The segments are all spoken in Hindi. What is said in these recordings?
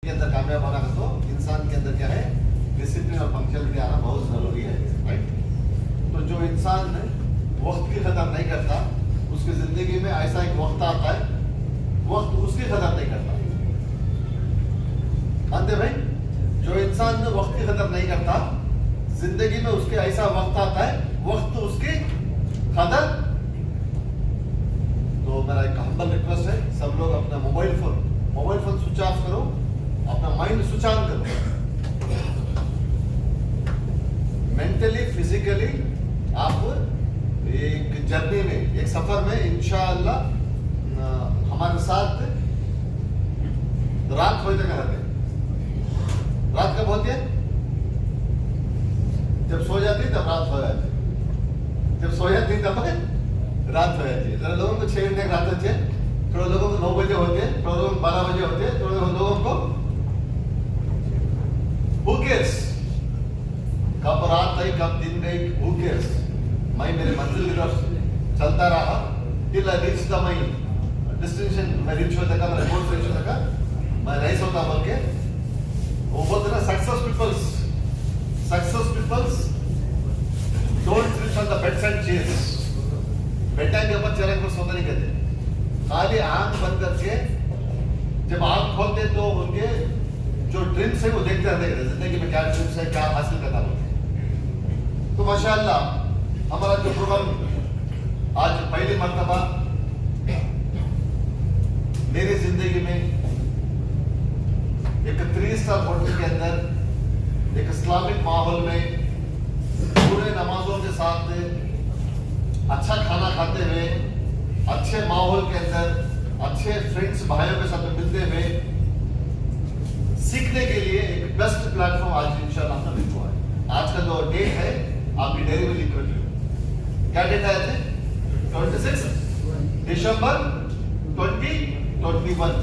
के अंदर कामयाब होना है तो इंसान के अंदर क्या है, डिसिप्लिन और पंक्चुअलिटी आना बहुत जरूरी है, राइट। तो जो इंसान वक्त की कदर नहीं करता, उसकी जिंदगी में ऐसा एक वक्त आता है, वक्त उसकी कदर नहीं करता। मानते भाई, जो इंसान वक्त की कदर नहीं करता, जिंदगी में उसके ऐसा वक्त आता है, वक्त उसकी कदर। तो मेरा एक हम्बल रिक्वेस्ट है, सब लोग अपना मोबाइल फोन स्विच ऑफ करो, अपना माइंड स्विच ऑन करो। मेंटली फिजिकली आप एक जर्नी में, एक सफर में इंशाअल्लाह हमारे साथ रात हो जाएगा। रात कब होती है? जब सो जाती तब रात हो जाती, जब सो जाती तब रात हो जाती है। जरा लोगों को 6 घंटे रात होती है, थोड़े लोगों को 9 बजे होते हैं, थोड़े लोगों को 12 बजे होते हैं, थोड़े लोगों को who cares? कब रात आई कब दिन गई, who cares? मैं मेरे मंजिल की तरफ चलता रहा till I reach the my destination। मैं रीच हो तक, मैं रिपोर्ट रीच हो तक मैं नहीं सोता। बोल के वो बोलते ना, success peoples don't sit on the beds and chairs. Bed time के ऊपर चेहरे पर सोते नहीं कहते, खाली आंख बंद करके जब आंख खोलते तो उनके जो ड्रीम्स है वो देखते रहते हैं, जिंदगी में क्या ड्रीम्स है, क्या हासिल करना होता। तो माशाअल्लाह हमारा जो प्रोग्राम आज पहली मर्तबा मेरी जिंदगी में एक 3 स्टार होटल के अंदर, एक इस्लामिक माहौल में, पूरे नमाजों के साथ, अच्छा खाना खाते हुए, अच्छे माहौल के अंदर, अच्छे फ्रेंड्स भाइयों के साथ मिलते हुए सीखने के लिए एक बेस्ट प्लेटफॉर्म आज इंशाअल्लाह हमने मिल हुआ है। आज का जो डेट है आपकी डायरी में लिख रखिए। क्या डेट है आज? 26 दिसंबर 2021।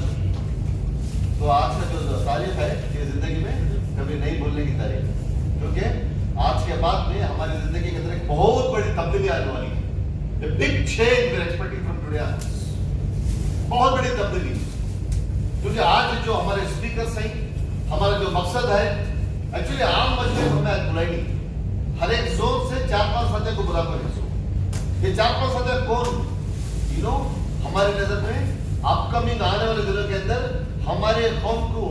तो आज का जो तारीख है ये जिंदगी में कभी नहीं भूलने की तारीख है, क्योंकि आज के बाद में हमारी जिंदगी के अंदर एक बहुत बड़ी तब्दीली आने वाली है। A big change we are expecting from today on। बहुत बड़ी तब्दीली, क्योंकि आज जो हमारे स्पीकर्स हैं, हमारा जो मकसद है, एक्चुअली आम मजलिस में हमें बुलाई नहीं, हर एक जोन से 4-5 सदस्य को बुला कर। ये 4-5 सदस्य कौन? हमारी नजर में अपकमिंग आने वाले दिनों के अंदर हमारे कौम को,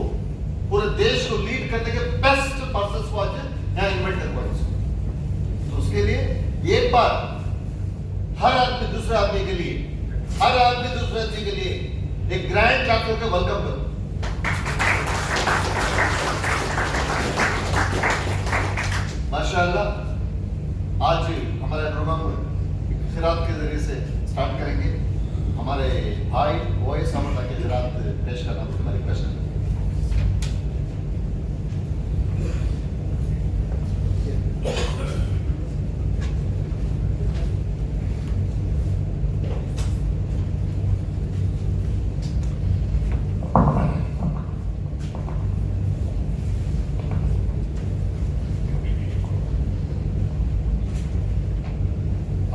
पूरे देश को लीड करने के बेस्ट पर्सन को आज यहाँ इन्वाइट करवाएंगे। तो उसके लिए एक बार हर आदमी दूसरे आदमी के लिए, हर आदमी दूसरे आदमी के लिए एक ग्रैंड क्लैप करके वेलकम करो। माशाअल्लाह आज हमारा प्रोग्राम खिरात के जरिए से स्टार्ट करेंगे। हमारे भाई वॉइस समझ के खिरात पेश करना हमारी रिक्वेस्ट है।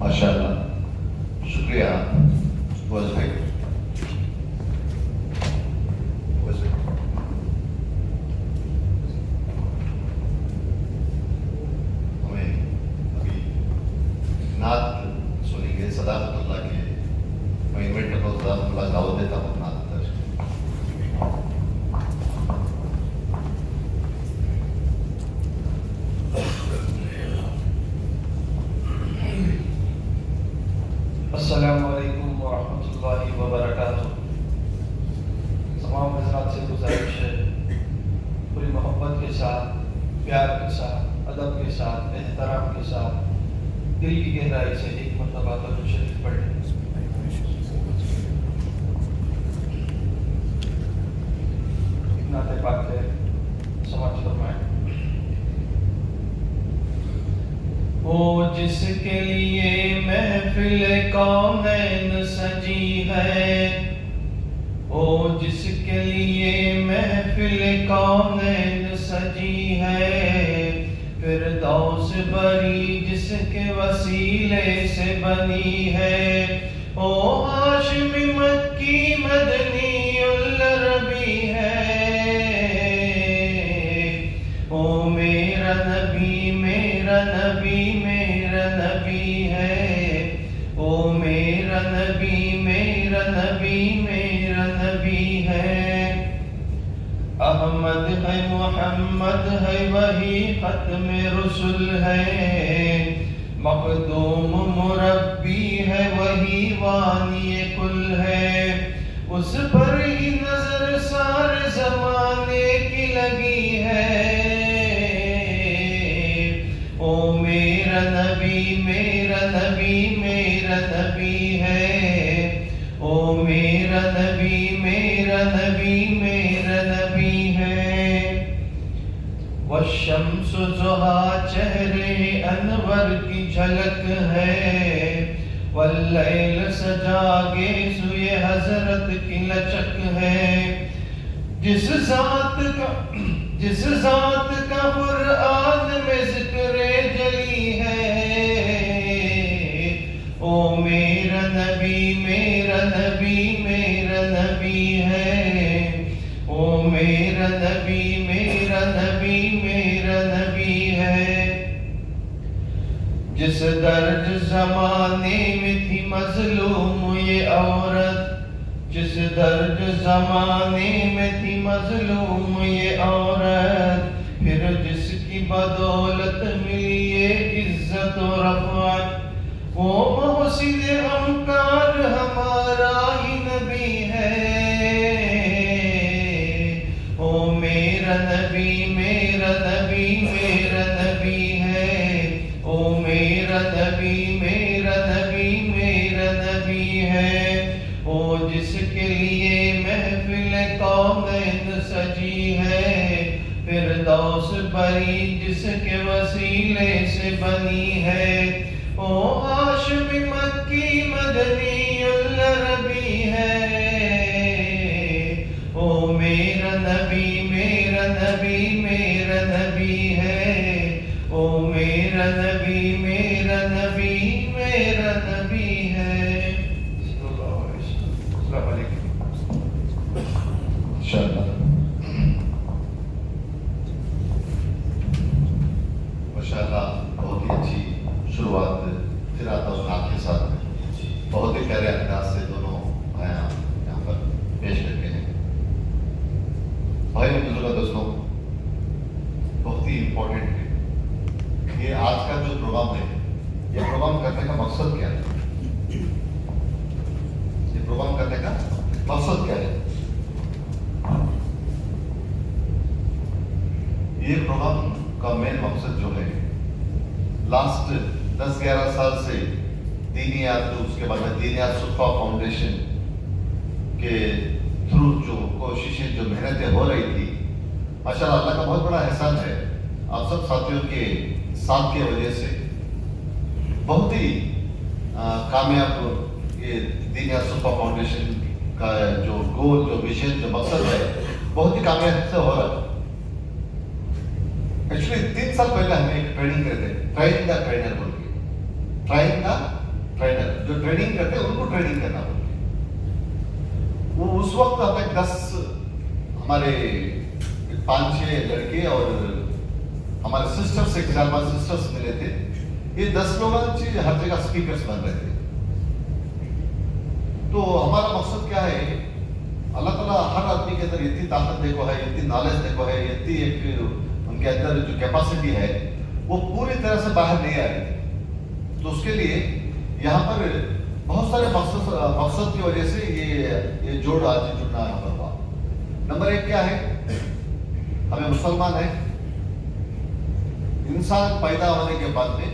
माशाअल्लाह, शुक्रिया फौज भाई. हमें अभी नात सुनेंगे सदाकतुल्लाह के. मैं इन्वाइट करता हूँ, सदाकतुल्लाह दावत देता हूँ नात दर्ज. अस्सलामु अलैकुम वरहमतुल्लाहि वबरकातुह। तमाम हज़रात से गुजारिश है, पूरी मोहब्बत के साथ, प्यार के साथ, अदब के साथ, एहतराम के साथ, दिल की गहराई से एक मरतबा दरूद शरीफ पढ़ें। नाते पाक है, समाज फरमाएं। वो जिसके लिए महफिल कौनैन सजी है, वो जिसके लिए महफिल कौनैन सजी है, फिरदौस बरी जिसके वसीले से बनी है, ओ हाशिमी मक्की मदनी उल अरबी है, ओ मेरा नबी मेरा नबी मेरा नबी है, ओ मेरा नबी मेरा नबी मेरा नबी है। अहमद है मोहम्मद है वही खत्म रसूल है, मखदूम मुरब्बी है वही वानी कुल है, उस पर ही नजर सारे जमाने की लगी है, ओ मेरा नबी मेरा नबी मेरा नबी है, ओ मेरा नबी मेरा नबी मेरा नबी है। वशम्स ज़ुहा चेहरे अनवर की झलक है, वल्लैल सजागे सुए हजरत की लचक है, जिस जात का कुरान में जिक्र जली है, ओ मेरा नबी मेरा नबी मेरा नबी है, ओ मेरा नबी मेरा नबी मेरा नबी है। जिस दर्द जमाने में थी मजलूम ये औरत, जिस दर्द जमाने में थी मजलूम ये औरत, फिर जिसकी बदौलत मिली ये इज्जत और रफ़अत, वो मोहसिन गमकार हमारा ही नबी है। ओ मेरा नबी मेरा नबी मेरा नबी है, ओ मेरा नबी मेरा नबी मेरा नबी है। ओ जिसके लिए महफिल कौनैन सजी है, फिरदौस बरी जिसके वसीले से बनी है। ओ हाशिमी मक्की मदनी अल्लारबी है, ओ मेरा नबी मेरा नबी मेरा नबी है, ओ मेरा नबी मेरा नबी मेरा नबी है। अस्सलाम वालेकुम। इंशाअल्लाह माशाअल्लाह बहुत ही अच्छी शुरुआत फिर आता हूँ आपके साथ में। बहुत ही प्यारे अंदाज से दोनों आया यहाँ पर पेश करके हैं। भाई बुजुर्ग दोस्तों, बहुत ही इम्पोर्टेंट है ये आज का जो प्रोग्राम है। ये प्रोग्राम करने का मकसद क्या है? ये प्रोग्राम करने का मकसद क्या है? ये प्रोग्राम का मेन मकसद जो है, लास्ट 10-11 साल से दीनियात, उसके बाद में दीनियात सुफ़ा फाउंडेशन के थ्रू जो कोशिशें जो मेहनतें हो रही थी, माशाअल्लाह अल्लाह का बहुत बड़ा एहसान है। आप सब साथियों के साथ की वजह से बहुत ही कामयाब ये दीनियात सुफ़ा फाउंडेशन का जो गोल, जो विजन, जो मकसद है, बहुत ही कामयाब से हो रहा है। एक्चुअली 3 साल पहले हमें एक ट्रेनिंग करते, ट्रेनिंग द ट्रेनर बोल के, ट्रेनिंग द ट्रेनर, जो ट्रेनिंग करते हैं उनको ट्रेनिंग करना बोल के। वो उस वक्त हमें 10 हमारे 5-6 लड़के और हमारे सिस्टर्स, 1,000 सिस्टर्स मिले थे। ये 10 लोग हर जगह स्पीकर्स बन रहे थे। तो हमारा मकसद क्या है, अल्लाह ताला हर आदमी के अंदर इतनी ताकत देखो है, इतनी नॉलेज देखो है, इतनी एक उनके अंदर जो कैपेसिटी है वो पूरी तरह से बाहर नहीं आ रही थी। तो उसके लिए यहाँ पर बहुत सारे मकसद की वजह से ये जोड़ आज जुड़ना यहाँ पर हुआ। नंबर 1 क्या है, हमें मुसलमान है, इंसान पैदा होने के बाद में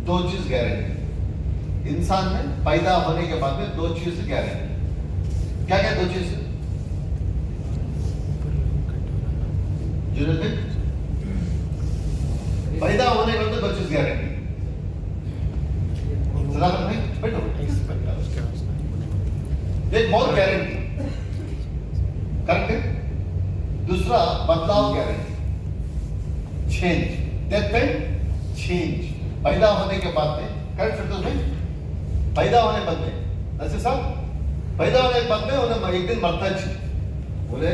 2 चीज गारंटी। इंसान में पैदा होने के बाद में 2 चीज गारंटी। क्या क्या 2 चीज? पैदा होने के बाद 2 चीज गारंटी। सदाकत नहीं, बैठो। एक मौत गारंटी, करेक्ट है। दूसरा बदलाव guarantee, change, death and change. पैदा होने के बाद में, करेक्ट फिर भाई, पैदा होने के बाद में ऐसे साहब, पैदा होने के बाद में उन्हें एक दिन मरता जी, बोले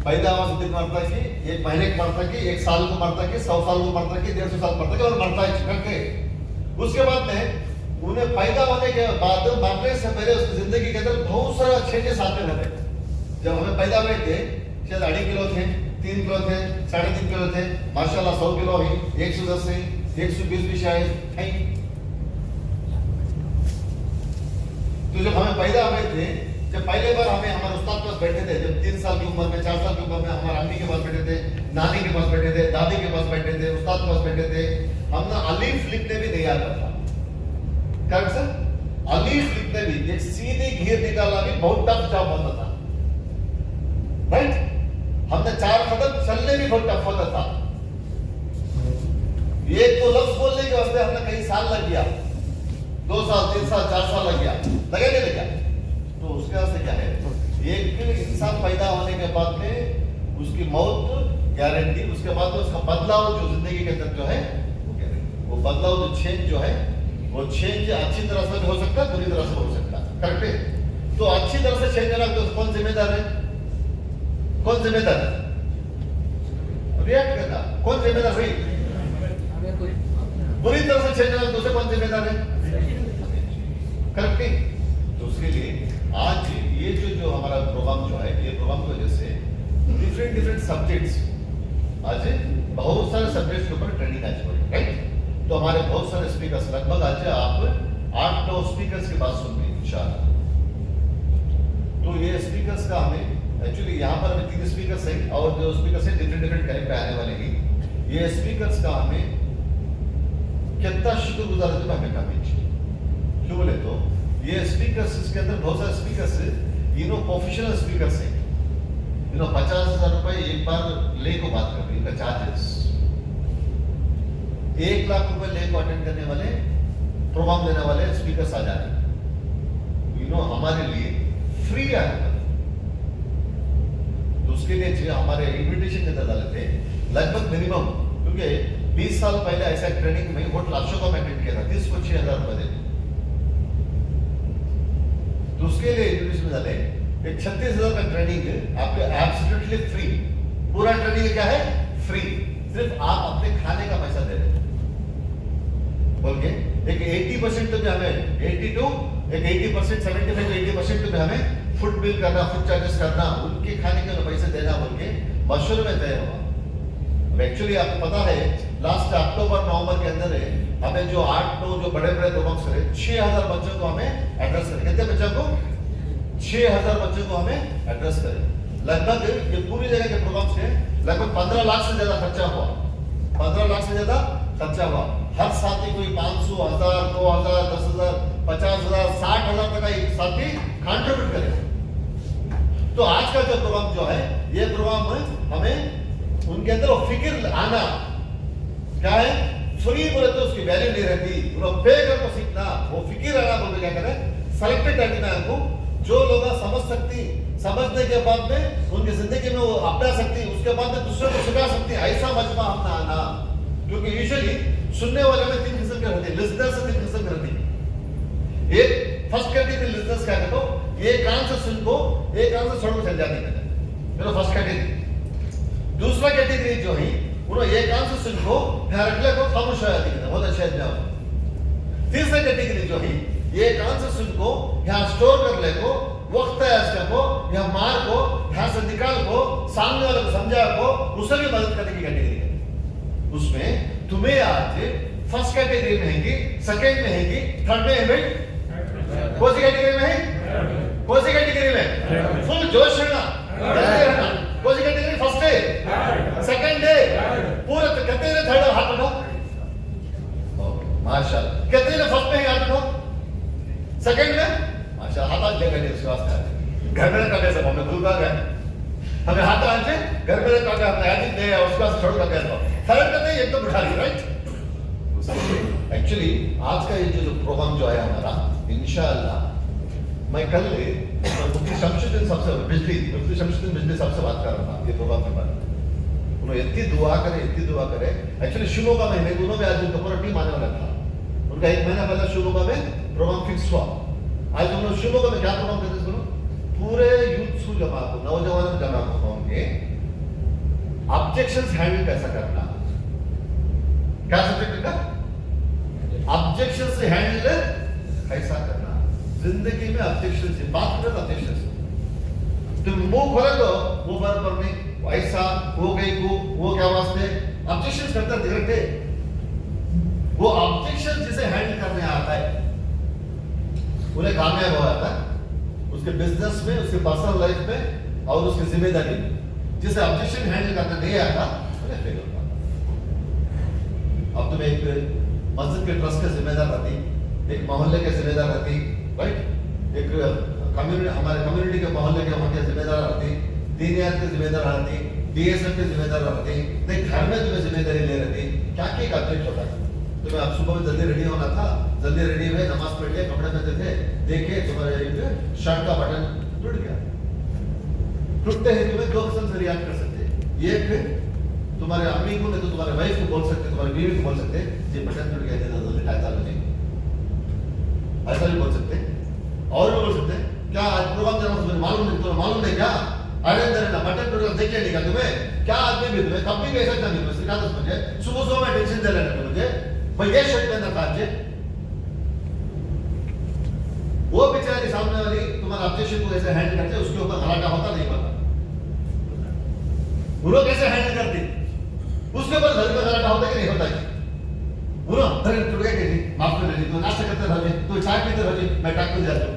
पैदा होने से दिन मरता कि 1 महीने को मरता कि 1 साल को मरता कि 100 साल को मरता कि 150 साल मरता कि और मरता है करके। उसके बाद में उन्हें पैदा होने के बाद मरने से पहले उसकी जिंदगी के अंदर बहुत सारा चेंजेस आते रहते। जब हमें पैदा हुए थे शायद 2.5 किलो थे, 3 किलो थे, 3.5 किलो थे, माशाल्लाह 100 किलो ही, 110 ही, 120 भी शायद है। तो जब हमें पैदा हुए थे, जब पहले बार हमें हमारे उस्ताद के पास बैठे थे, जब 3 साल की उम्र में, 4 साल की उम्र में हमारे अम्मी के पास बैठे थे, नानी के पास बैठे थे, दादी के पास बैठे थे, उस्ताद के पास बैठे थे, हमने अलीफ लिखने भी नहीं आता था। क्या सर? अलीफ लिखने भी, एक सीधी घेर निकालना भी बहुत टफ जॉब होता था, राइट? हमने 4 कदम चलने भी बहुत टफ होता था। एक तो लफ्ज बोलने के वास्ते हमने कई साल लग गया, 2 साल, 3 साल, 4 साल लग गया, लगे नहीं लगा। तो उसके वास्ते क्या है, एक इंसान पैदा होने के बाद में उसकी मौत गारंटी, उसके बाद में उसका बदलाव जो जिंदगी के अंदर जो है वो गारंटी, वो बदलाव जो चेंज जो है वो चेंज अच्छी तरह से भी हो सकता है, बुरी तरह से हो सकता है, करेक्ट है? तो अच्छी तरह से चेंज होना तो कौन जिम्मेदार है? कौन जिम्मेदार है? रिएक्ट करना कौन जिम्मेदार भाई? बुरी तरह से चेंज होना तो उसे कौन जिम्मेदार है? करेक्ट है? तो उसके लिए आज ये जो हमारा प्रोग्राम जो है, ये प्रोग्राम की वजह से डिफरेंट सब्जेक्ट्स, आज बहुत सारे सब्जेक्ट्स के ऊपर ट्रेनिंग आज हो रही है, राइट? तो हमारे बहुत सारे स्पीकर्स, लगभग आज आप 8-9 स्पीकर्स की बात सुन रहे हैं इंशाल्लाह। तो ये स्पीकर्स का हमें एक्चुअली यहाँ पर हमें 3 स्पीकर्स हैं और जो स्पीकर्स हैं डिफरेंट टाइप पे आने वाले हैं। ये स्पीकर्स का हमें कितना शुक्रगुजार है हमें कभी क्यों बोले तो ये स्पीकर्स, इसके अंदर बहुत सारे स्पीकर्स प्रोफेशनल स्पीकर्स हैं, 50,000 रुपए एक बार ले को बात कर रही है, इनका चार्जेस 1 लाख रुपए ले को अटेंड करने वाले, प्रोग्राम देने वाले स्पीकर्स आ जाते हैं, हमारे लिए फ्री आने वाले। तो उसके लिए हमारे इन्विटेशन के अंदर डाले थे लगभग मिनिमम, क्योंकि 20 साल पहले ऐसा ट्रेनिंग में होटल अशोका में अटेंड किया था, 30 को 6,000 रुपए देते। तो उसके लिए इन्विटेशन डाले, एक 36,000 का ट्रेनिंग आपके एब्सोल्युटली फ्री, पूरा ट्रेनिंग क्या है? फ्री, सिर्फ आप अपने खाने का पैसा दे रहे बोल के। एक 80% तो भी हमें 80% 75 to 80% तो भी हमें फूड बिल करना, फूड चार्जेस करना, उनके खाने के पैसे देना बोल के मशवरे में तय हुआ। अब एक्चुअली आपको पता है लास्ट अक्टूबर-नवंबर के अंदर हमें जो 8-9 जो बड़े प्रोग्राम्स करे, 6,000 बच्चों को हमें एड्रेस करें। कितने बच्चों को? 6,000 बच्चों को हमें एड्रेस करें। लगभग ये पूरी जगह के प्रोग्राम्स के लगभग 15 लाख से ज्यादा खर्चा हुआ, 15 लाख से ज्यादा खर्चा हुआ। हर साथी कोई 500, 1,000, 2,000, 10,000, 50,000, 60,000 तक का एक साथी कंट्रीब्यूट करे। तो आज का जो प्रोग्राम जो है, ये प्रोग्राम हमें उनके अंदर फिक्र आना क्या है, फ्री बोले तो उसकी वैल्यू नहीं रहती, पे करके सीखना, वो फिक्र आना बोल क्या करें, सेलेक्टेड करना हमको जो लोग समझ सकती, समझने के बाद में उनकी जिंदगी में वो अपना सकती, उसके बाद में दूसरे को सिखा सकती, ऐसा मजमा अपना आना। क्योंकि यूजुअली सुनने वाले में 3 किस्म के रहते हैं, लिसनर्स 3 किस्म के रहते हैं। एक फर्स्ट कैटेगरी लिसनर्स क्या कहते हो, ये कान से सुन को एक कान से छोड़ को चल जाते हैं, फर्स्ट कैटेगरी। दूसरा कैटेगरी जो है उन्होंने एक कान से सुन को रखले को खामोश हो जाती है, बहुत अच्छा है। तीसरा कैटेगरी जो है ये कान से सुन को यहाँ स्टोर कर ले को, वक्त है इसका को, यहाँ मार को, यहाँ से निकाल को, सामने वाले को समझा को, उसे भी मदद करने की कैटेगरी है। उसमें तुम्हें आज फर्स्ट कैटेगरी में हैगी, सेकंड में हैगी, थर्ड में है, कौन सी कैटेगरी में है? कौन सी कैटेगरी में? फुल जोश रहना, कौन सी कैटेगरी? फर्स्ट है, सेकंड है, पूरा कहते हैं थर्ड हाथ उठाओ, माशाल्लाह। कहते हैं फर्स्ट में हाथ उठाओ, सेकंड में माशाल्लाह हाथ आज लेकर विश्वास कर घर में रखा कैसे हमने भूल गए, हमें हाथ आज घर में रखा हमने आज दे उसके बाद छोड़ कर गया। थर्ड कहते हैं एकदम उठा ली, राइट? एक्चुअली आज का ये जो प्रोग्राम जो है हमारा, इंशाअल्लाह मैं कल मुफ्ती शमशुद्दीन साहब से मुफ्ती शमशुद्दीन बिजली साहब से बात कर रहा था ये प्रोग्राम के बारे में। उन्होंने इतनी दुआ करे। एक्चुअली शिमोगा में मैं दोनों में आज उनका पूरा टीम आने वाला था, उनका 1 महीना पहले शिमोगा में प्रोग्राम फिक्स हुआ। आज हम लोग शिमोगा में क्या प्रोग्राम करते हैं, पूरे यूथ सू जमा को, नौजवानों जमा को होंगे ऑब्जेक्शंस हैंडल कैसा करना, क्या सब्जेक्ट का ऑब्जेक्शन से हैंडल कैसा करना, जिंदगी में ऑब्जेक्शन से बात करें, ऑब्जेक्शन से तुम मुंह खोले तो वो बार पर नहीं ऐसा हो गई को वो क्या वास्ते ऑब्जेक्शन करता डायरेक्ट है। वो ऑब्जेक्शन जिसे हैंडल करने आता है उन्हें कामयाब हो जाता है उसके बिजनेस में, उसके पर्सनल लाइफ में और उसकी जिम्मेदारी में। जिसे ऑब्जेक्शन हैंडल करना नहीं आता उन्हें फेल होता। अब तुम एक मस्जिद के ट्रस्ट के जिम्मेदार रहती, एक मोहल्ले के जिम्मेदार रहती, राइट? एक कम्युनिटी, हमारे कम्युनिटी के मोहल्ले के वहां के जिम्मेदार रहती, दीनियात के जिम्मेदार रहती, डीएसएफ के जिम्मेदार रहती, नहीं घर में तुम्हें जिम्मेदारी ले रहती। क्या एक ऑब्जेक्ट होता है, तुम्हें आप सुबह में जल्दी रेडी होना था, जल्दी रेडी हुए, नमाज पढ़ लिया, कपड़े पहनते थे, देखे तुम्हारे शर्ट का बटन टूट गया। टूटते ही तुम्हें 2 किस्म से रिएक्ट कर सकते, एक तुम्हारे अम्मी को, नहीं तो तुम्हारे वाइफ को बोल सकते, तुम्हारी बीवी को बोल सकते, ये बटन टूट गया, जल्दी टाइट डालो जी, ऐसा भी बोल सकते हैं और भी बोल सकते हैं क्या आज प्रोग्राम देना तुम्हें मालूम नहीं क्या आयरन देना मटन प्रोग्राम देख लिया नहीं क्या तुम्हें क्या आदमी भी तुम्हें कभी भी ऐसा नहीं मुझे सिखा 10 बजे सुबह में टेंशन दे लेना मुझे भाई ये शर्ट पहनना था आज वो बेचारे सामने वाली तुम्हारा ऑब्जेक्शन को कैसे हैंडल करते उसके ऊपर घराटा होता नहीं पता वो लोग कैसे हैंडल करते उसके ऊपर घर में घराटा होता कि नहीं होता है बोलो अरे टूट गया कि माफ कर दीजिए तो नाश्ता करते रहोगे तो चाय पीते रहोगे मैं टैक कर जाता हूँ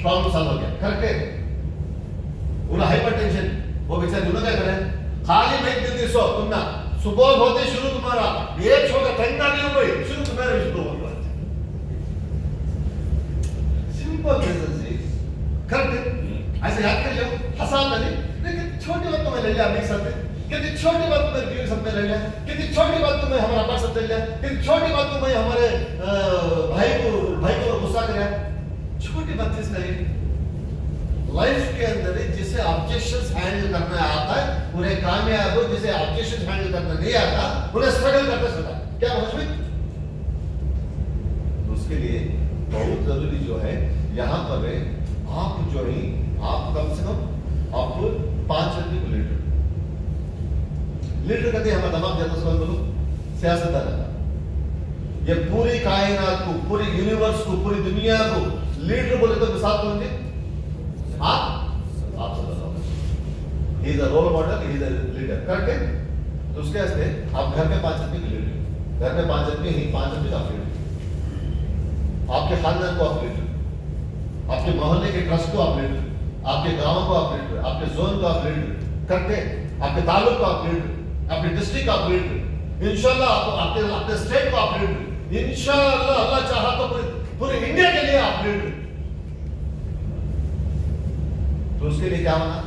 प्रॉब्लम सॉल्व हो गया करेक्ट है उन्हें हाइपरटेंशन वो बेचारे दोनों क्या करें खाली नहीं देती सो तुम ना सुबह होते शुरू तुम्हारा ये छोटा ठंडा नहीं हो गई शुरू तुम्हारे शुरू हो गया सिंपल रीजन से करेक्ट है ऐसे याद कर लो हंसाता नहीं लेकिन छोटी बात तो मैं ले लिया नहीं सकते कितनी छोटी बात तुम्हें वीर सब में ले लिया कितनी छोटी बात तुम्हें हमारा पास सब ले लिया कितनी छोटी बात तुम्हें हमारे भाई को गुस्सा कराया छोटी बात किस नहीं लाइफ के अंदर जिसे ऑब्जेक्शंस हैंडल करना आता है उन्हें कामयाब हो जिसे ऑब्जेक्शंस हैंडल करना नहीं आता उन्हें स्ट्रगल करना पड़ता है क्या समझ में तो उसके लिए बहुत जरूरी जो है यहाँ पर आप जो है आप कम से कम आपको 5 आदमी को लीडर कहते हैं हमारा दिमाग जाता है बोलो सियासतदान ये पूरी कायनात को पूरी यूनिवर्स को पूरी दुनिया को लीडर बोले तो मिसाल कौन है आप he is a role model he is a leader correct है तो उसके वास्ते आप घर में 5 आदमी के लीडर घर में 5 आदमी ही 5 आदमी आप लीडर आपके खानदान को आप लीडर आपके मोहल्ले के ट्रस्ट को आप लीडर आपके गांव को आप लीडर आपके जोन को आप लीडर करेक्ट है आपके तालुक को आप लीडर अपने डिस्ट्रिक्ट आप लीडर इंशाल्लाह आपके अपने स्टेट को आप लीडर इंशाल्लाह अल्लाह चाहा तो पूरे इंडिया के लिए आप लीडर तो उसके लिए क्या होना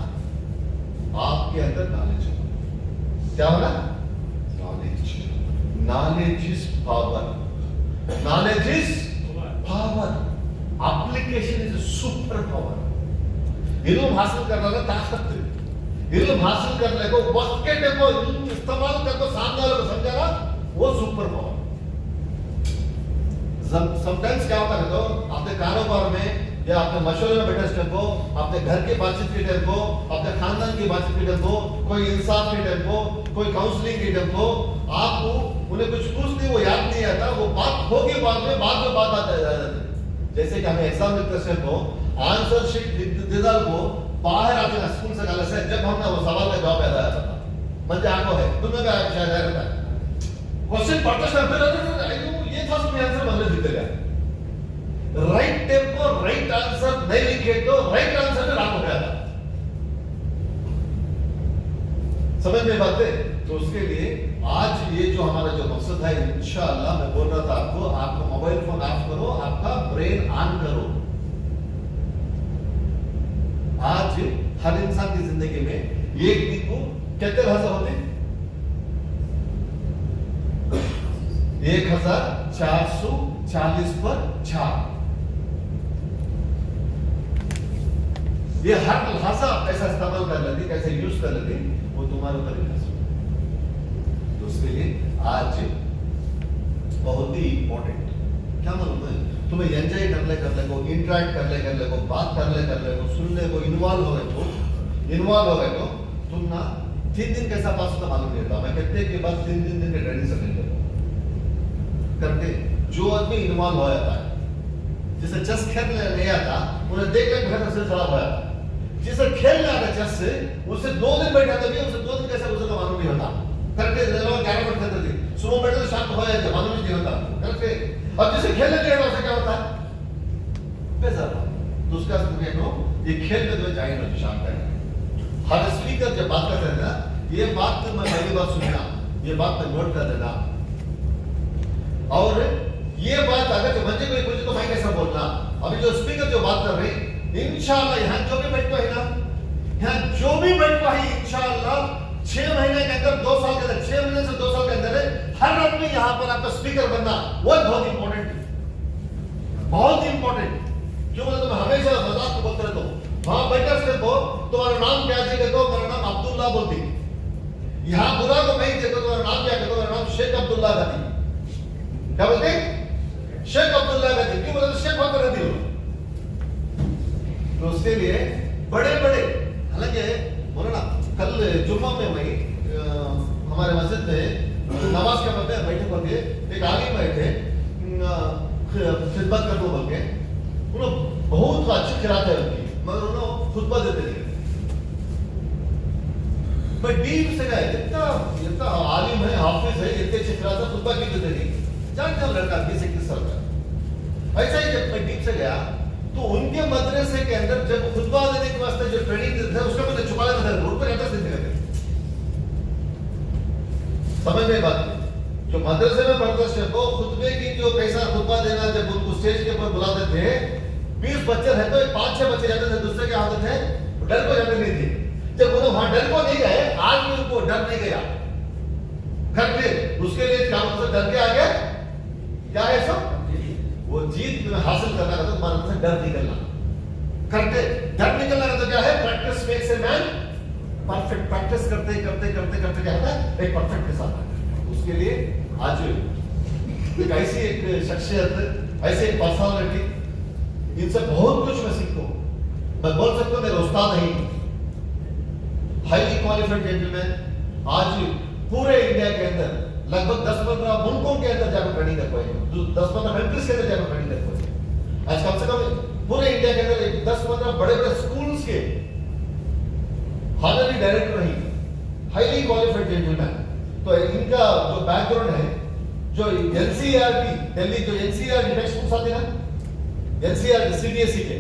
आपके अंदर नॉलेज होना क्या होना knowledge is power knowledge is power application is super power इल्म हासिल करने का ताकत है इल्म हासिल करने को वक्त के टेम को इस्तेमाल करके सामने वाले को समझाना वो सुपर पावर समटाइम्स क्या होता है तो अपने कारोबार में या अपने मशवरे में बैठे स्टेप को अपने घर के बातचीत के टाइम को अपने खानदान की बातचीत के टाइम को कोई इंसाफ के टाइम को कोई काउंसलिंग के टाइम को आपको उन्हें कुछ पूछते वो याद नहीं आता वो बात होगी बाद में बात आता है जैसे कि हमें एग्जाम लिखते स्टेप को आंसर शीट रिजल्ट को बाहर आते हैं स्कूल से कॉलेज से जब हमने वो सवाल का जवाब याद आया था मंजे आंखों है तुम्हें क्या शायद आया था क्वेश्चन पढ़ते समय ये था उसमें आंसर बदले जीते गया राइट टेम्पो राइट आंसर नहीं लिखे तो राइट आंसर में रॉन्ग हो गया था समझ में बात है तो उसके लिए आज ये जो हमारा जो मकसद है इंशाअल्लाह मैं बोल रहा था आपको मोबाइल फोन ऑफ करो आपका ब्रेन ऑन करो आज हर इंसान की जिंदगी में एक दिन को कितने हादसा होते 1440 पर 4 ये हर लहाजा कैसा इस्तेमाल कर लेती कैसे यूज कर लेती वो तुम्हारे ऊपर तो उसके लिए आज बहुत ही इंपॉर्टेंट क्या मालूम है तुम्हें एंजॉय कर ले को इंटरेक्ट कर ले को बात कर ले को सुन ले को इन्वॉल्व हो गए तो तुम ना 3 दिन कैसा पास होता मालूम नहीं होता मैं कहते के बाद 3 दिन के ट्रेनिंग से मिल करके जो आदमी इन्वॉल्व हो जाता है जिसे चेस खेलने नहीं आता उन्हें देख के घर से खराब हो जाता जिसे खेलने आता चेस से उसे 2 दिन बैठा था भी उसे 2 दिन कैसे गुजरना मालूम नहीं होता करके 11 मिनट खेलते थे सुबह बैठे तो शाम को हो जाता मालूम नहीं होता करके अब जिसे खेलने नहीं आता उसे क्या होता है पैसा तो उसका देखो ये खेल में तो जाएगा शाम तक हर स्पीकर जब बात करते हैं ना ये बात तो मैं पहली बार सुनना ये बात मैं नोट कर देना और ये बात अगर जो बच्चे को पूछे तो मैं कैसा बोलना अभी जो स्पीकर जो बात कर रहे इंशाल्लाह यहाँ जो भी बैठ है ना यहाँ जो भी बैठ है इंशाल्लाह 6 महीने के अंदर 2 साल के अंदर 6 महीने से 2 साल के अंदर हर आदमी यहाँ पर आपका स्पीकर बनना वो बहुत इंपॉर्टेंट क्यों बोले तो मैं हमेशा मजाक को बोलते रहता हूँ वहां बैठे से तो तुम्हारा नाम क्या है कहते हो मेरा नाम अब्दुल्ला बोलती यहाँ बुरा को नहीं कहते तुम्हारा नाम क्या कहते हो मेरा नाम शेख अब्दुल्ला गादी क्या बोलते शेख अब्दुल्ला नदी, क्यों बोला? शेख वहां पर नदी हो, तो उसके लिए बड़े बड़े, हालांकि बोला ना कल जुम्मा में वही हमारे मस्जिद में नमाज के वक्त बैठे होंगे, एक आलिम बैठे खिदमत करने बोल के, उन्होंने बहुत अच्छी खिरात है उनकी, मगर उन्होंने खुतबा देते नहीं, पर डीप से गए, इतना आलिम है, हाफिज है, इतने अच्छे खिरात है, खुतबा क्यों देते नहीं? जानते हो लड़का 20-21 साल का। ऐसा ही जब मैं डीप से गया तो उनके मदरसे के अंदर जब खुतबा देने के वास्ते जो ट्रेनिंग देते थे उसका मैंने छुपा लेता था, रोड पर एड्रेस देते थे। समझ में बात, जो मदरसे में पढ़ते थे वो खुतबे की जो कैसा खुतबा देना, जब उनको स्टेज के ऊपर बुलाते थे, 20 बच्चे थे तो 5-6 बच्चे जाते थे, दूसरे के आते थे, डर को जाते नहीं थे। जब उन्हें वहां डर को नहीं गए, आज भी उनको डर नहीं गया, घर पे उसके लिए काम से डर के आ गया, क्या है सब? वो जीत में हासिल करना है तो मन से डर निकलना, करते डर निकलना है तो क्या है? Practice makes a man perfect. Practice करते करते करते करते क्या होता है? एक परफेक्ट के साथ आता है। उसके लिए आज एक ऐसी एक शख्सियत, ऐसी एक पर्सनालिटी, इनसे बहुत कुछ मैं सीखूं। मैं बोल सकता हूं मेरे उस्ताद नहीं, हाईली क्वालिफाइड जेंटलमैन, आज पूरे इंडिया के अंदर लगभग 10-15 मुल्कों के अंदर जाकर ट्रेनिंग कर पाए, 10-15 कंट्रीज के अंदर जाकर ट्रेनिंग कर पाए। आज कम से कम पूरे इंडिया के अंदर 10-15 बड़े बड़े स्कूल्स के हॉनरी डायरेक्टर रही, हाईली क्वालिफाइड जेंटलमैन। तो इनका जो बैकग्राउंड है, जो एनसीईआरटी दिल्ली जो एनसीईआरटी टेक्स्ट बुक्स आती है ना, एनसीईआरटी सीबीएसई के,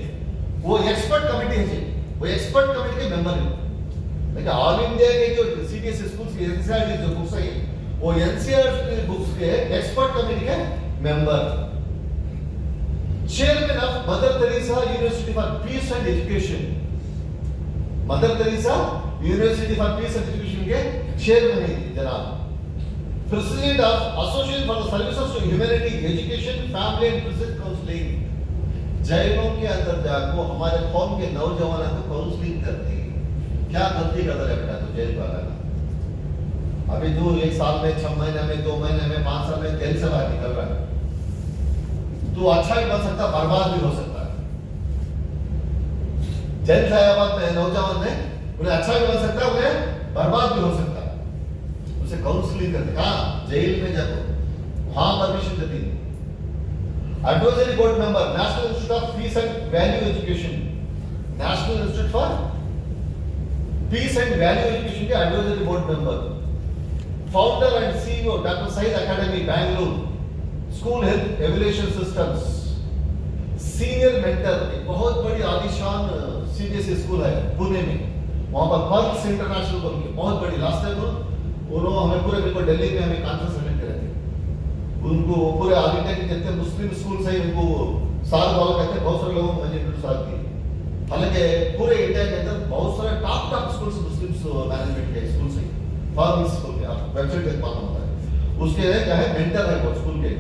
वो एक्सपर्ट कमेटी है, वो एक्सपर्ट कमेटी के मेंबर है। लेकिन ऑल इंडिया के जो सीबीएसई स्कूल्स की एनसीईआरटी जो बुक्स है, वो एनसीईआरटी बुक्स के एक्सपर्ट कमेटी के member, chairman of mother Teresa university for peace and education, mother Teresa university for peace and education के चेयरमैन है जनाब, president of association for the services to humanity, education, family and prison counselling. जेलों के अंदर जाकर हमारे कौम के नौजवानों को काउंसलिंग करती, क्या गलती करता है बेटा तो जेल में आना। अभी तू 1 साल में, 6 महीने में, 2 महीने में, 5 साल में जेल से बाहर निकल रहा है, तू अच्छा भी बन सकता, बर्बाद भी हो सकता है। जेल सायाबाद में नौजवान ने उन्हें अच्छा भी बन सकता, उन्हें बर्बाद भी हो सकता है। उसे काउंसलिंग करते, कहाँ? जेल में जाकर वहां परमिशन देती। Advisory board member, national institute of peace and value education, national institute for peace and value education के advisory board member, founder and CEO doctor Syed academy Bangalore, school health evaluation systems, senior mentor, एक बहुत बड़ी आलीशान सीबीएसई स्कूल है पुणे में, वहां पर पर्ल्स इंटरनेशनल बोल के बहुत बड़ी, लास्ट टाइम उन्होंने हमें पूरे बिल्कुल दिल्ली में हमें कॉन्फ्रेंस अटेंड करे थे। उनको पूरे ऑल इंडिया के जितने मुस्लिम स्कूल से उनको साल वाला कहते हैं, बहुत सारे लोगों को मैंने इंट्रोड्यूस किए। हालांकि पूरे इंडिया के अंदर बहुत सारे टॉप स्कूल्स मुस्लिम मैनेजमेंट के स्कूल से, फॉर्मल स्कूल के, आप वेबसाइट पे मालूम होता है, उसके क्या है मेंटर है वो स्कूल के।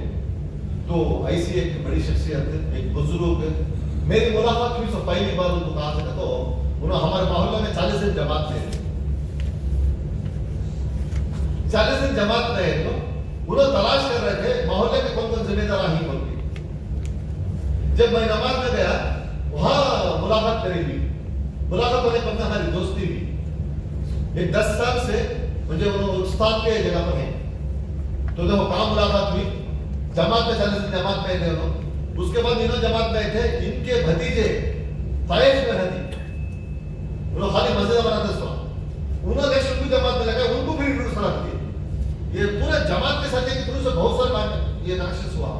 तो ऐसी एक बड़ी शख्सियत, एक बुजुर्ग, मेरी मुलाकात हुई तो पहली बार उनको कहा था, तो उन्होंने हमारे मोहल्ले में 40 दिन जमात थे, 40 दिन जमात रहे, तो उन्होंने तलाश कर रहे थे मोहल्ले में कौन कौन जिम्मेदार ही बोल के। जब मैं नमाज में गया, वहां मुलाकात करी हुई, मुलाकात होने पर हमारी दोस्ती हुई। एक 10 साल से मुझे उन्होंने उस्ताद के जगह पर है, तो जब वो काम मुलाकात हुई, जमात में 40 दिन जमात में थे उन्होंने। उसके बाद इन्होंने जमात में थे, इनके भतीजे ताइफ में रहती, उन्होंने खाली मस्जिद बनाते सो, उन्होंने नेक्स्ट उनको जमात में लगा, उनको भी इंट्रोड्यूस करा दिए। ये पूरे जमात के साथ एक से बहुत सारे बात ये नक्शा हुआ।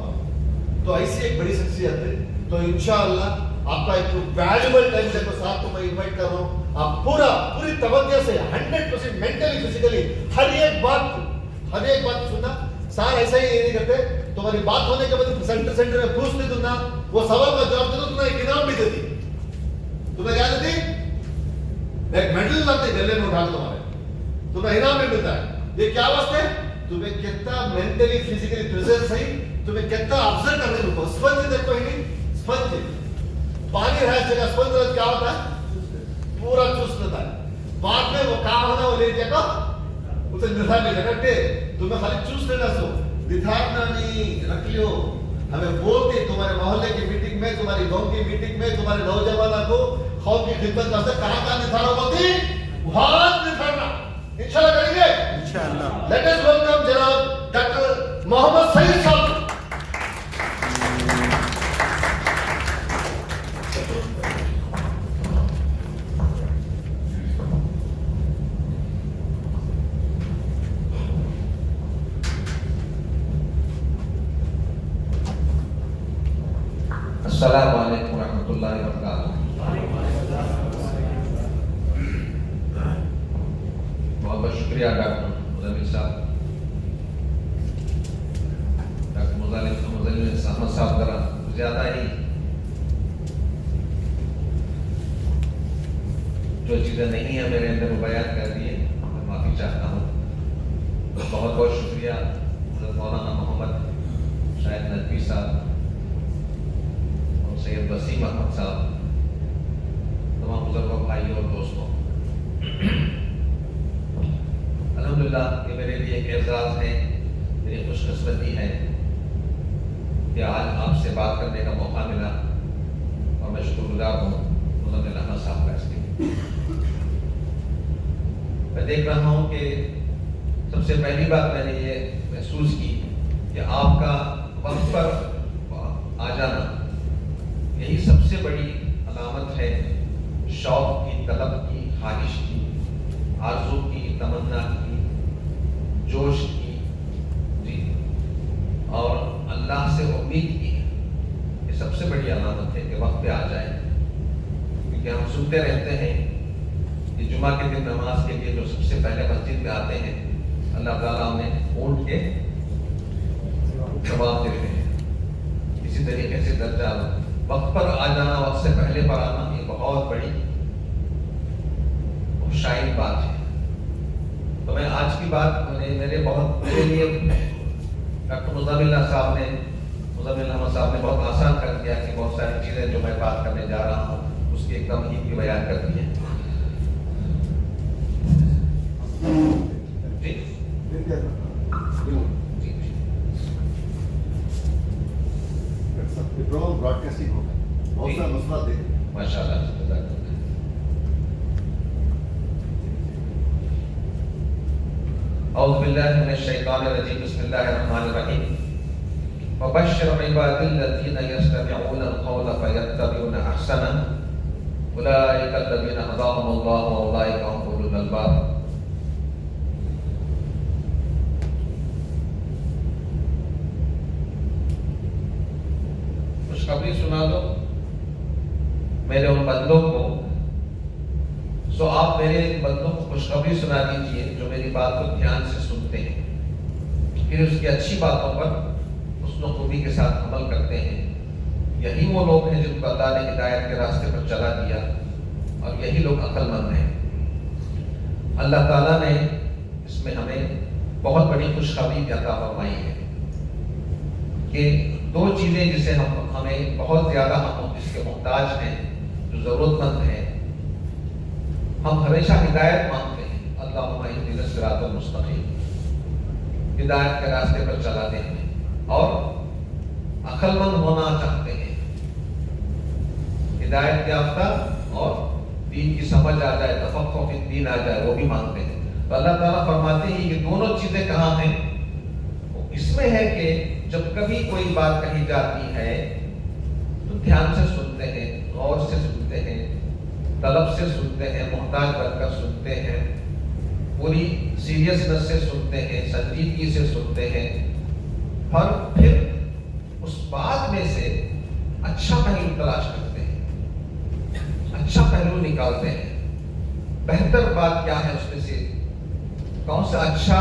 तो ऐसी एक बड़ी शख्सियत है। तो इंशाअल्लाह आपका एक वैल्यूबल टाइम देखो साथ को मैं इनवाइट कर रहा हूं, आप पूरी तवज्जो से 100% मेंटली फिजिकली हर एक बात सुनना। सार ऐसा ही नहीं करते, तुम्हारी बात होने के बाद सेंटर में पूछते तुम ना, वो सवाल का जवाब दे दो, तुम्हें एक इनाम भी देती। तुम्हें क्या देती? एक मेडल लाते गले में उठा तुम्हारे, तुम्हें इनाम भी मिलता है। ये क्या वास्ते? तुम्हें कितना मेंटली फिजिकली प्रेजेंस है, तुम्हें कितना ऑब्जर्व करने को। स्पंज देखो ही नहीं, स्पंज पानी है जगह, स्पंज क्या होता है? पूरा चूस लेता है। बाद में वो काम होना वो ले जाएगा, उसे निधार ले जाएगा। तुम्हें खाली चूस लेना, सो निधारना नहीं, रख लियो। हमें बोलते तुम्हारे मोहल्ले की मीटिंग में, तुम्हारी गांव की मीटिंग में, तुम्हारे नौजवानों को कौम की खिदमत करते कहाँ निथारा होती वहां निथारना इंशाल्लाह करेंगे इंशाल्लाह। लेट अस वेलकम जनाब डॉक्टर मोहम्मद सईद साहब। अस्सलामु अलैकुम रहमतुल्लाहि व बरकातुहू। बहुत बहुत शुक्रिया डॉक्टर मुज़म्मिल साहब, डॉक्टर मुज़म्मिल अहमद साहब जरा ज़्यादा ही जो चीज़ें नहीं है मेरे अंदर वो बयान कर दिए, मैं माफ़ी चाहता हूँ। बहुत बहुत शुक्रिया हज़रत मौलाना मोहम्मद शाहिद नदवी साहब, सैयद वसीम अहमद साहब, तमाम बुजुर्गों, भाइयों और दोस्तों। अल्हम्दुलिल्लाह ये मेरे लिए एक एजाज़ है, मेरी खुशकिस्मती है कि आज आपसे बात करने का मौका मिला और मैं शुक्रगुजार हूँ मुज़म्मिल अहमद साहब का इसके लिए। मैं देख रहा हूँ कि सबसे पहली बात मैंने ये महसूस की कि आपका वक्त पर आ जाना यही सबसे बड़ी अलामत है शौक की, तलब की, ख्वाहिश की, आरज़ू की, तमन्ना की, जोश की, जी, और अल्लाह से उम्मीद की। ये सबसे बड़ी अलामत है कि वक्त पे आ जाए, क्योंकि हम सुनते रहते हैं कि जुमा के दिन नमाज के लिए जो सबसे पहले मस्जिद में आते हैं अल्लाह ताला उन्हें ऊँट के जवाब देते हैं। इसी तरीके से दर्जा वक्त पर आ जाना, वक्त से पहले पर आना, ये बहुत बड़ी शाइन बात है। तो मैं आज की बात मेरे लिए डॉक्टर मुज़म्मिल अहमद साहब ने बहुत आसान कर दिया कि बहुत सारी चीजें जो मैं बात करने जा रहा हूँ उसकी एकदम ही बयान कर दी है। ब्रॉडकास्टिंग होगा, बहुत सारा मसला देख माशाअल्लाह। औज़ु बिल्लाहि मिनश शैतानिर रजीम, बिस्मिल्लाहिर रहमानिर रहीम। वबश्शिर इबादिल्लज़ीना यस्तमिऊनल क़ौला फयत्तबिऊना अहसनह, उलाइका अल्लज़ीना हदाहुमुल्लाहु व उलाइका हुम उलुल अल्बाब। खुशखबरी सुना दो मेरे उन बंदों को, सो आप मेरे बंदों को खुशखबरी सुना दीजिए जो मेरी बात को ध्यान से सुनते हैं, फिर उसकी अच्छी बातों पर हुस्न खूबी के साथ अमल करते हैं। यही वो लोग हैं जिनको अल्लाह ने हिदायत के रास्ते पर चला दिया और यही लोग अक्लमंद हैं। अल्लाह ताला ने इसमें हमें बहुत बड़ी खुशखबरी अता फरमाई है कि दो चीजें जिसे हमें बहुत ज्यादा हम इसके मोहताज हैं, जो जरूरतमंद हैं, हम हमेशा हिदायत मांगते हैं, अल्लाहुम्मा इहदिना सिरातल मुस्तकीम, हिदायत के रास्ते पर चलाते हैं और अक्लमंद होना चाहते हैं, हिदायत याफ्ता और दीन की समझ आ जाए, तफक्कुह फिद दीन आ जाए, वो भी मांगते हैं। तो अल्लाह ताला फरमाते हैं ये दोनों चीजें कहाँ हैं? इसमें है कि जब कभी कोई बात कही जाती है तो ध्यान से सुनते हैं, गौर से सुनते हैं, तलब से सुनते हैं, मोहताज बनकर सुनते हैं, पूरी सीरियसनेस से सुनते हैं, संजीदगी से सुनते हैं, और फिर उस बात में से अच्छा पहलू तलाश करते हैं, अच्छा पहलू निकालते हैं, बेहतर बात क्या है उसमें से, कौन सा अच्छा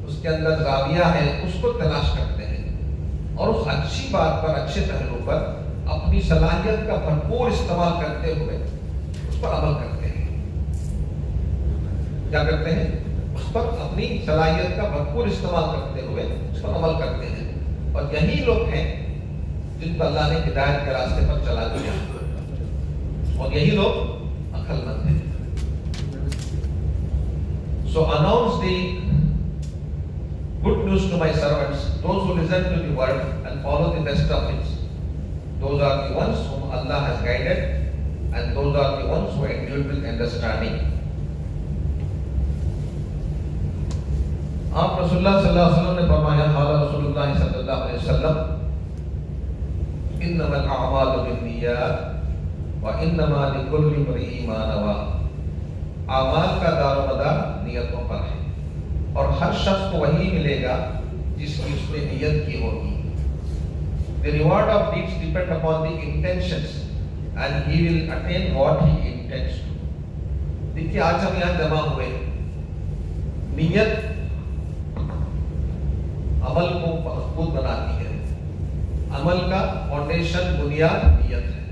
उसके अंदर जाविया है, उसको तलाश करते हैं और उस अच्छी बात पर, अच्छे पहलू पर अपनी सलाहियत का भरपूर इस्तेमाल करते हुए उस पर अमल करते हैं। क्या करते हैं? उस पर अपनी सलाहियत का भरपूर इस्तेमाल करते हुए उस पर अमल करते हैं। और यही लोग हैं जिनको अल्लाह ने हिदायत के रास्ते पर चला दिया और यही लोग अक्लमंद हैं। So announce the good news to my servants, those who listen to the word and follow the best of it. Those are the ones whom Allah has guided, and those are the ones who are endued with understanding. आप रसूलुल्लाह सल्लल्लाहु अलैहि वसल्लम ने फरमाया, क़ाला रसूलुल्लाह सल्लल्लाहु अलैहि वसल्लम, इन्नमल अअमालु बिन्नियात व इन्नमा लिकुल्लि इम्रिइन मा नवा। अमाल का दारोमदार नियतों पर है, और हर शख्स को वही मिलेगा जिसकी उसने नियत की होगी। The reward of deeds depend upon the intentions, and he will attain what he intends to. देखिए आज हम यहाँ जमा हुए, नियत अमल को मजबूत बनाती है, अमल का फाउंडेशन बुनियाद नियत है।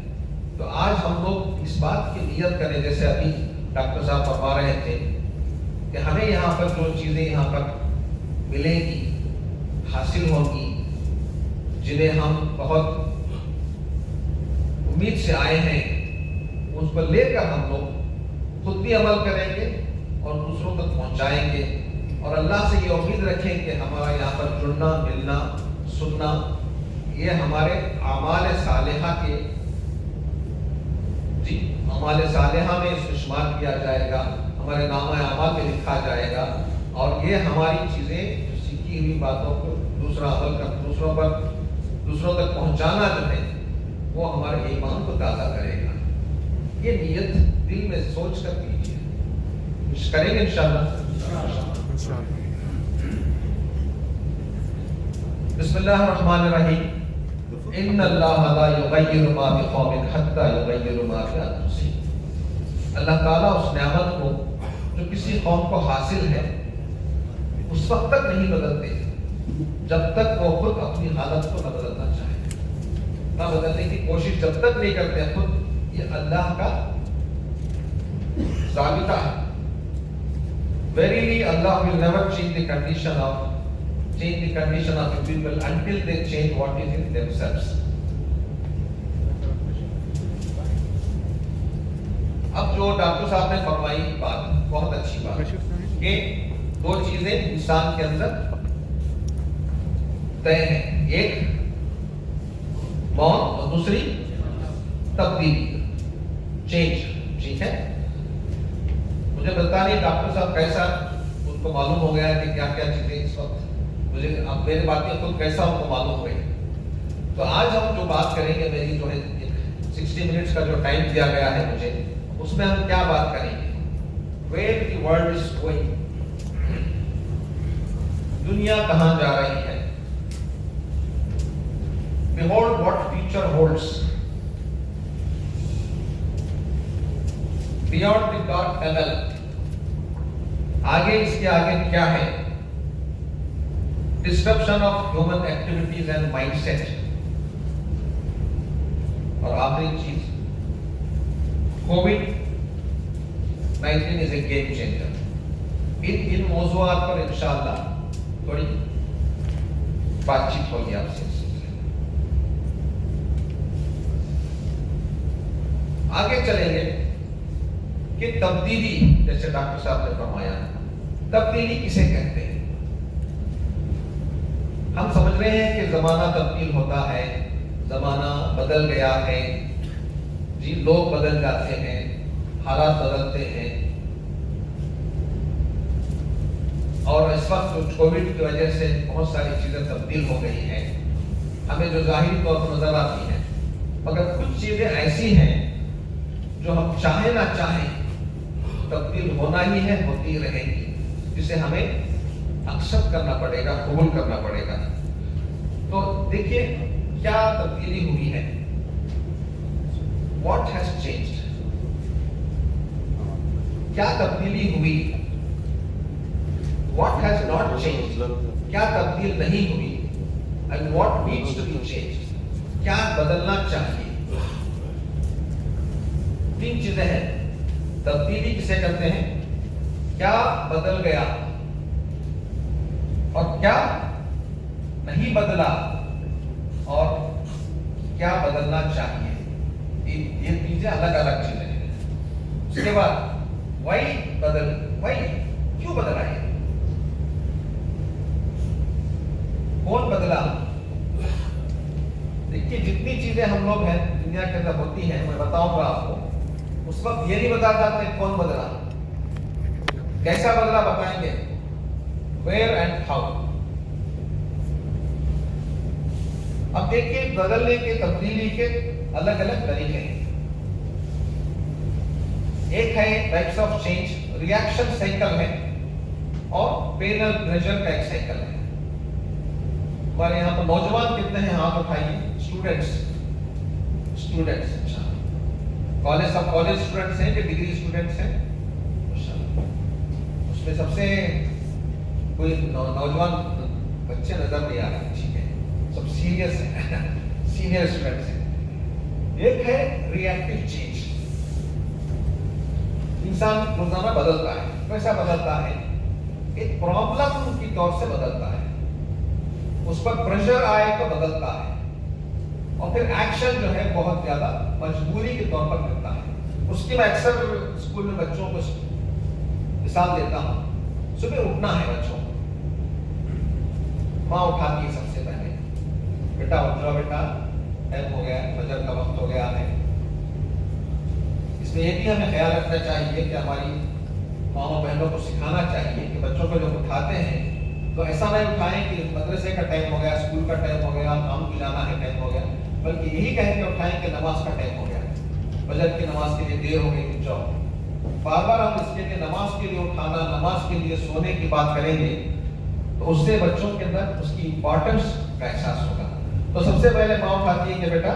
तो आज हम लोग इस बात की नियत करें, जैसे अभी डॉक्टर साहब फरमा रहे थे कि हमें यहाँ पर जो चीजें यहाँ पर मिलेंगी, हासिल होंगी, जिन्हें हम बहुत उम्मीद से आए हैं, उसको लेकर हम लोग खुद भी अमल करेंगे और दूसरों तक पहुंचाएंगे, और अल्लाह से ये उम्मीद रखें कि हमारा यहाँ पर जुड़ना, मिलना, सुनना, ये हमारे आमाल सालिहा के अमाल सालिहा में इसको शुमार किया जाएगा, हमारे नामा अमाल में लिखा जाएगा, और ये हमारी चीजें सीखी हुई बातों को दूसरा अमल कर दूसरों तक पहुंचाना जो है वो हमारे ईमान को ताज़ा करेगा। ये नियत दिल में सोच कर कीजिए, करेंगे इंशाअल्लाह। बिस्मिल्लाहिर्रहमानिर्रहीम। इन्नल्लाहा ला युगय्यिरु मा बिक़ौमिन हत्ता युगय्यिरु मा बिअन्फुसिहिम। अल्लाह ताला उस नेमत को जो किसी कौम को हासिल है उस वक्त तक नहीं बदलते जब तक वो खुद अपनी हालत को न बदलना चाहे, न बदलने की कोशिश जब तक नहीं करते खुद। ये अल्लाह का ज़ाबिता है। Verily, Allah will never change the condition of the people until they change what is in themselves. अब जो डॉक्टर साहब ने फरमाई बात बहुत अच्छी बात कि दो चीजें इंसान के अंदर तय हैं, एक मौत और दूसरी तब्दीली, चेंज। ठीक है, मुझे पता नहीं डॉक्टर साहब कैसा उनको मालूम हो गया है कि क्या क्या चीजें इस वक्त, मुझे अब मेरी बातें खुद कैसा उनको मालूम हो गई। तो आज हम जो बात करेंगे, मेरी जो है 60 मिनट्स का जो टाइम दिया गया है मुझे, उसमें हम क्या बात करेंगे, where the world is going, दुनिया कहां जा रही है, behold what future holds, beyond the dot tunnel, आगे इसके आगे क्या है, disruption of human activities and mindset, और आखिरी चीज कोविड-19 इज ए गेम चेंजर। इन मौजूआत पर इंशाअल्लाह थोड़ी बातचीत होगी आपसे। आगे चलेंगे कि तब्दीली, जैसे डॉक्टर साहब ने फरमाया, तब्दीली किसे कहते हैं। हम समझ रहे हैं कि जमाना तब्दील होता है, जमाना बदल गया है जी, लोग बदल जाते हैं, हालात बदलते हैं, और इस वक्त कोविड की वजह से बहुत सारी चीजें तब्दील हो गई हैं, हमें जो जाहिर तौर पर नजर आती हैं, मगर कुछ चीजें ऐसी हैं जो हम चाहे ना चाहें तब्दील होना ही है, होती रहेंगी, जिसे हमें एक्सेप्ट करना पड़ेगा, कबूल करना पड़ेगा। तो देखिए क्या तब्दीली हुई है, व्हाट हैज चेंज्ड, क्या तब्दीली हुई, व्हाट हैज नॉट चेंज्ड, क्या तब्दील नहीं हुई, and what needs to be changed, क्या बदलना चाहिए। तीन चीजें हैं, तब्दीली किसे कहते हैं, क्या बदल गया और क्या नहीं बदला और क्या बदलना चाहिए। ये चीजें अलग अलग चीजें हैं। उसके बाद वाई क्यों बदला है, चीजें हम लोग हैं दुनिया के अंदर होती हैं, मैं बताऊंगा आपको। उस वक्त ये नहीं बता जाते कौन बदला, कैसा बदला बताएंगे, वेयर एंड हाउ। अब देखिए बदलने के, तब्दीली के अलग अलग तरीके हैं। एक है types of change, reaction cycle है और पेनल प्रेशर का एक साइकिल है। हमारे यहाँ पर नौजवान कितने हैं, हाथ उठाइए। स्टूडेंट्स अच्छा, कॉलेज, सब कॉलेज स्टूडेंट्स हैं कि डिग्री स्टूडेंट्स हैं? उसमें सबसे कोई नौजवान बच्चे नजर नहीं आ रहे, ठीक है, सब सीरियस है, सीनियर स्टूडेंट्स हैं। एक है रिएक्टिव चेंज, इंसान रोजाना बदलता है। कैसा बदलता है? एक प्रॉब्लम की तौर से बदलता है, उस पर प्रेशर आए तो बदलता है, और फिर एक्शन जो है बहुत ज्यादा मजबूरी के तौर पर करता है। उसकी मैं अक्सर स्कूल में बच्चों को मिसाल देता हूं। सुबह उठना है बच्चों को, माँ उठाती है सबसे पहले, बेटा उठ जाओ बेटा, टाइम हो गया, फजर का वक्त हो गया है। इसमें यह भी हमें ख्याल रखना चाहिए कि हमारी माओ बहनों को सिखाना चाहिए कि बच्चों को जब उठाते हैं तो ऐसा नहीं उठाएं कि मदरसे का टाइम हो गया, स्कूल का टाइम हो गया, काम को जाना है टाइम हो गया, बल्कि यही कह के उठाएं कि नमाज का टाइम हो गया, फजर की नमाज के लिए देर हो गई, उठ जाओ। बार बार हम इसके लिए नमाज के लिए उठाना, नमाज के लिए सोने की बात करेंगे तो उससे बच्चों के अंदर उसकी इंपॉर्टेंस का एहसास होगा। तो सबसे पहले माँ उठाती है कि बेटा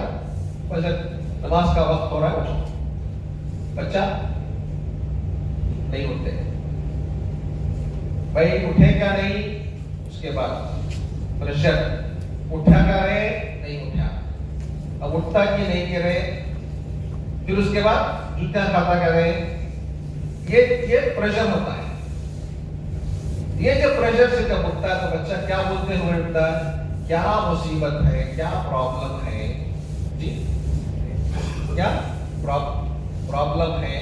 फजर नमाज का वक्त हो रहा है, उठो। बच्चा नहीं उठते, भाई उठे क्या नहीं, उसके बाद प्रेशर, उठा क्या रहे, नहीं उठा, अब उठता कि नहीं कह रहे, फिर उसके बाद जूता खाता क्या रहे, ये प्रेशर होता है। ये जब प्रेशर से जब उठता है तो बच्चा क्या बोलते हुए उठता है, क्या मुसीबत है, क्या प्रॉब्लम है जी, क्या प्रॉब्लम है,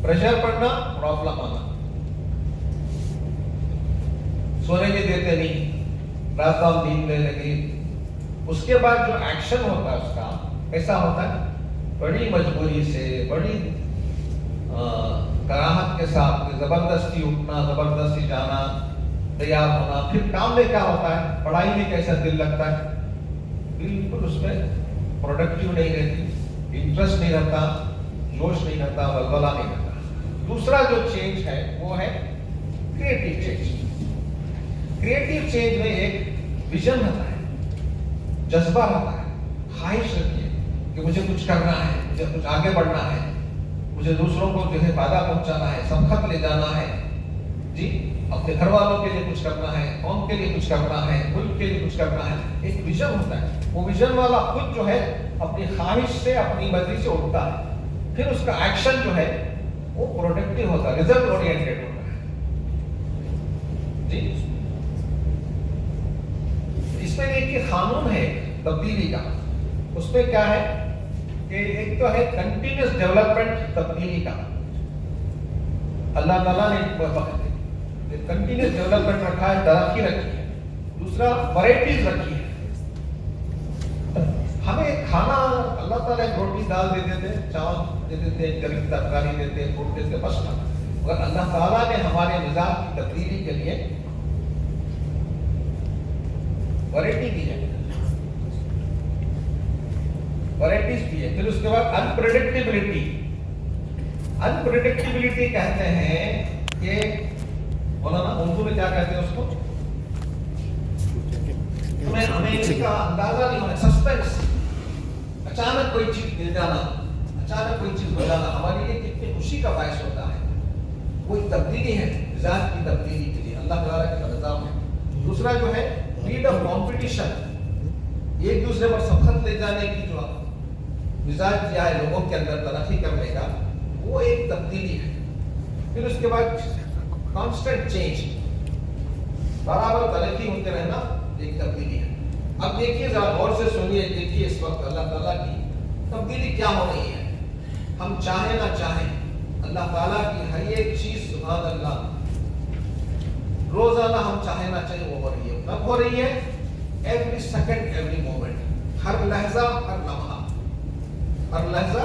प्रेशर पड़ना, प्रॉब्लम आना, सोने भी देते नहीं, रात रात नींद में लगी। उसके बाद जो एक्शन होता है उसका ऐसा होता है, बड़ी मजबूरी से, बड़ी कराहत के साथ जबरदस्ती उठना, जबरदस्ती जाना, तैयार होना। फिर काम में क्या होता है, पढ़ाई में कैसा दिल लगता है, बिल्कुल उसमें प्रोडक्टिव नहीं रहती, इंटरेस्ट नहीं रहता, जोश नहीं रहता, बलबला नहीं रहता। दूसरा जो चेंज है वो है क्रिएटिव चेंज। क्रिएटिव चेंज में एक विजन रहता है, जज्बा रहता है, ख्वाहिश रहती है कि मुझे कुछ करना है, मुझे कुछ आगे बढ़ना है, मुझे दूसरों को जो है फायदा पहुंचाना है, सबकत ले जाना है जी, अपने घर वालों के लिए कुछ करना है, कौम के लिए कुछ करना है, मुल्क के लिए कुछ करना है। एक विजन होता है, वो विजन वाला खुद जो है अपनी ख्वाहिश से, अपनी मर्जी से उठता है, फिर उसका एक्शन जो है वो प्रोडक्टिव होता है, रिजल्ट ओरिएंटेड होता है जी। इसमें एक कानून है तब्दीली का, उसमें क्या है कि एक तो है कंटिन्यूअस डेवलपमेंट तब्दीली का, अल्लाह ताला ने कंटिन्यूअस डेवलपमेंट रखा है, तरक्की रखी है। दूसरा वैरायटीज रखी है। हमें खाना अल्लाह ताला रोटी दाल दे देते, चावल दे देते, गरीब तरकारी देते, फ्रूट देते, बस खाना। मगर अल्लाह ताला ने हमारे मिजाज की तब्दीली के लिए वैरायटी दी है, वैरायटीज दी है। फिर उसके बाद अनप्रेडिक्टेबिलिटी। अनप्रेडिक्टेबिलिटी कहते हैं कि बोला ना, उर्दू में क्या कहते हैं उसको, हमें इसका अंदाजा नहीं होना, सस्पेंस। अचानक कोई चीज मिल जाना, अचानक कोई चीज हो जाना हमारे लिए कितनी खुशी का बायस होता है। कोई तब्दीली है, मिजाज की तब्दीली के लिए अल्लाह ताला का निजाम है। दूसरा जो है नीड ऑफ कंपटीशन, एक दूसरे पर सबकत ले जाने की जो मिजाज किया है लोगों के अंदर तरक्की करने का, वो एक तब्दीली है। फिर उसके बाद कांस्टेंट चेंज, बराबर तरक्की होते रहना, एक तब्दीली है। अब देखिए जरा गौर से सुनिए, देखिए इस वक्त अल्लाह ताला की तब्दीली क्या हो रही है। हम चाहे ना चाहे अल्लाह ताला की हर एक चीज, सुभान अल्लाह, रोजाना हम चाहे ना चाहे वो हो रही है। कब हो रही है? एवरी सेकंड, एवरी मोमेंट, हर लहजा, हर लम्हा। हर लहजा,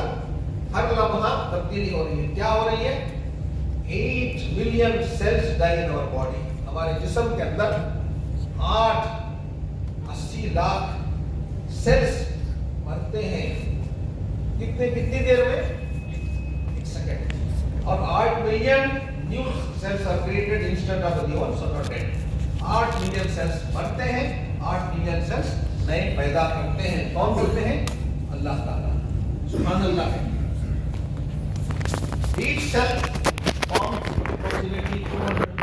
हर लम्हा तब्दीली हो रही है। क्या हो रही है? 8 million cells die in our body. हमारे जिस्म के अंदर 80 लाख सेल्स मरते हैं। कितनी देर में? 1 सेकंड। और 8 million new cells are created instead of the old, so not dead. 8 million cells मरते हैं, 8 मिलियन सेल्स नए पैदा करते हैं। कौन करते हैं? अल्लाह ताला। सुभान अल्लाह। Each cell forms approximately 200